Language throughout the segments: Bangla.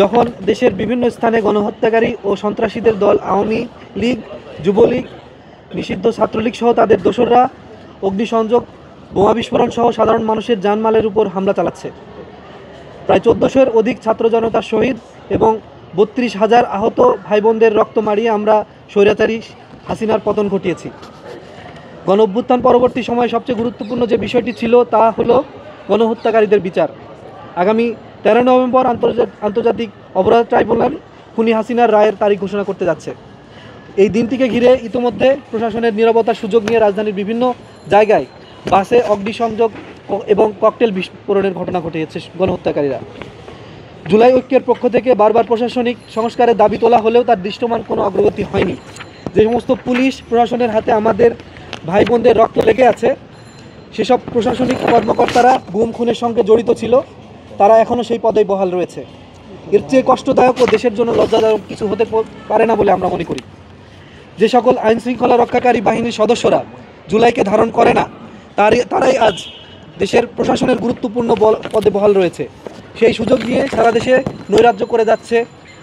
যখন দেশের বিভিন্ন স্থানে গণহত্যাকারী ও সন্ত্রাসীদের দল আওয়ামী লীগ, যুবলীগ, নিষিদ্ধ ছাত্রলীগ সহ তাদের দোসররা অগ্নিসংযোগ, বোমা বিস্ফোরণ সহ সাধারণ মানুষের জানমালের উপর হামলা চালাচ্ছে। প্রায় ১৪০০-এর অধিক ছাত্র জনতার শহীদ এবং ৩২,০০০ আহত ভাই বোনদের রক্ত মারিয়ে আমরা স্বৈরাচারী হাসিনার পতন ঘটিয়েছি। গণঅভ্যুত্থান পরবর্তী সময়ে সবচেয়ে গুরুত্বপূর্ণ যে বিষয়টি ছিল তা হলো গণহত্যাকারীদের বিচার। আগামী ১৩ নভেম্বর আন্তর্জাতিক অপরাধ ট্রাইব্যুনাল খুনি হাসিনার রায়ের তারিখ ঘোষণা করতে যাচ্ছে। এই দিনটিকে ঘিরে ইতিমধ্যে প্রশাসনের নীরবতার সুযোগ নিয়ে রাজধানীর বিভিন্ন জায়গায় বাসে অগ্নিসংযোগ এবং ককটেল বিস্ফোরণের ঘটনা ঘটিয়েছে গণহত্যাকারীরা। জুলাই ঐক্যের পক্ষ থেকে বারবার প্রশাসনিক সংস্কারের দাবি তোলা হলেও তার দৃশ্যমান কোনো অগ্রগতি হয়নি। যে সমস্ত পুলিশ প্রশাসনের হাতে আমাদের ভাই বোনদের রক্ত লেগে আছে, সেসব প্রশাসনিক কর্মকর্তারা গুম খুনের সঙ্গে জড়িত ছিল, তারা এখনও সেই পদেই বহাল রয়েছে। এর চেয়ে কষ্টদায়ক ও দেশের জন্য লজ্জাদায়ক কিছু হতে পারে না বলে আমরা মনে করি। যে সকল আইনশৃঙ্খলা রক্ষাকারী বাহিনীর সদস্যরা জুলাইকে ধারণ করে না, তারাই আজ দেশের প্রশাসনের গুরুত্বপূর্ণ পদে বহাল রয়েছে। সেই সুযোগ নিয়ে সারা দেশে নৈরাজ্য করে যাচ্ছে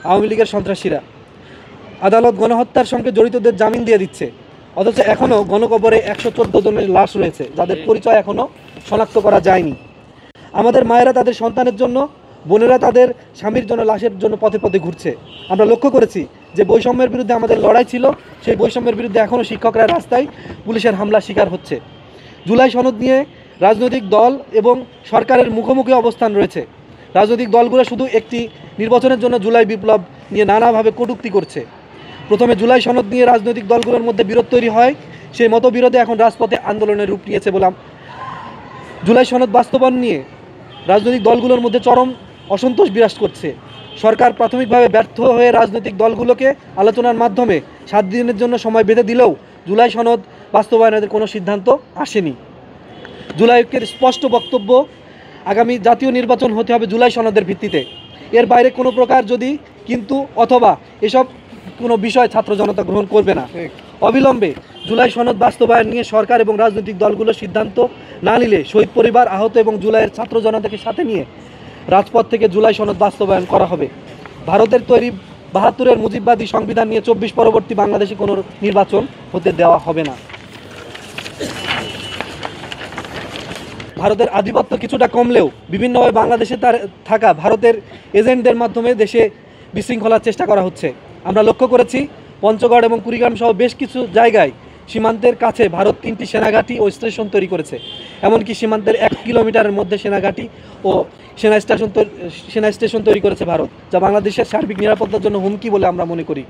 আওয়ামী লীগের সন্ত্রাসীরা। আদালত গণহত্যার সঙ্গে জড়িতদের জামিন দিয়ে দিচ্ছে, অথচ এখনও গণকবরে ১১৪ জনের লাশ রয়েছে, যাদের পরিচয় এখনও শনাক্ত করা যায়নি। আমাদের মায়েরা তাদের সন্তানের জন্য, বোনেরা তাদের স্বামীর জন্য লাশের জন্য পথে পথে ঘুরছে। আমরা লক্ষ্য করেছি যে বৈষম্যের বিরুদ্ধে আমাদের লড়াই ছিল, সেই বৈষম্যের বিরুদ্ধে এখনও শিক্ষকরা রাস্তায় পুলিশের হামলার শিকার হচ্ছে। জুলাই সনদ নিয়ে রাজনৈতিক দল এবং সরকারের মুখোমুখি অবস্থান রয়েছে। রাজনৈতিক দলগুলো শুধু একটি নির্বাচনের জন্য জুলাই বিপ্লব নিয়ে নানাভাবে কটূক্তি করছে। প্রথমে জুলাই সনদ নিয়ে রাজনৈতিক দলগুলোর মধ্যে বিরোধ তৈরি হয়, সেই মতবিরোধে এখন রাজপথে আন্দোলনের রূপ নিয়েছে বললাম। জুলাই সনদ বাস্তবায়ন নিয়ে রাজনৈতিক দলগুলোর মধ্যে চরম অসন্তোষ বিরাজ করছে। সরকার প্রাথমিকভাবে ব্যর্থ হয়ে রাজনৈতিক দলগুলোকে আলোচনার মাধ্যমে 7 দিনের জন্য সময় বেঁধে দিলেও জুলাই সনদ বাস্তবায়নের কোনো সিদ্ধান্ত আসেনি। জুলাই ঐক্যের স্পষ্ট বক্তব্য, আগামী জাতীয় নির্বাচন হতে হবে জুলাই সনদের ভিত্তিতে। এর বাইরে কোনো প্রকার যদি কিন্তু অথবা এসব কোনো বিষয় ছাত্র জনতা গ্রহণ করবে না। অবিলম্বে জুলাই সনদ বাস্তবায়ন নিয়ে সরকার এবং রাজনৈতিক দলগুলো সিদ্ধান্ত না নিলে শহীদ পরিবার, আহত এবং জুলাইয়ের ছাত্র জনতাকে সাথে নিয়ে রাজপথ থেকে জুলাই সনদ বাস্তবায়ন করা হবে। ভারতের তৈরি ৭২-এর মুজিববাদী সংবিধান নিয়ে ২৪ পরবর্তী বাংলাদেশে কোনো নির্বাচন হতে দেওয়া হবে না। ভারতের আধিপত্য কিছুটা কমলেও বিভিন্নভাবে বাংলাদেশে তার থাকা ভারতের এজেন্টদের মাধ্যমে দেশে বিশৃঙ্খলার চেষ্টা করা হচ্ছে। আমরা লক্ষ্য করেছি পঞ্চগড় এবং কুড়িগ্রাম সহ বেশ কিছু জায়গায় সীমান্তের কাছে ভারত 3টি সেনাঘাঁটি ও স্টেশন তৈরি করেছে। এমনকি সীমান্তের 1 কিলোমিটারের মধ্যে সেনাঘাঁটি ও সেনা স্টেশন তৈরি করেছে ভারত, যা বাংলাদেশের সার্বিক নিরাপত্তার জন্য হুমকি বলে আমরা মনে করি।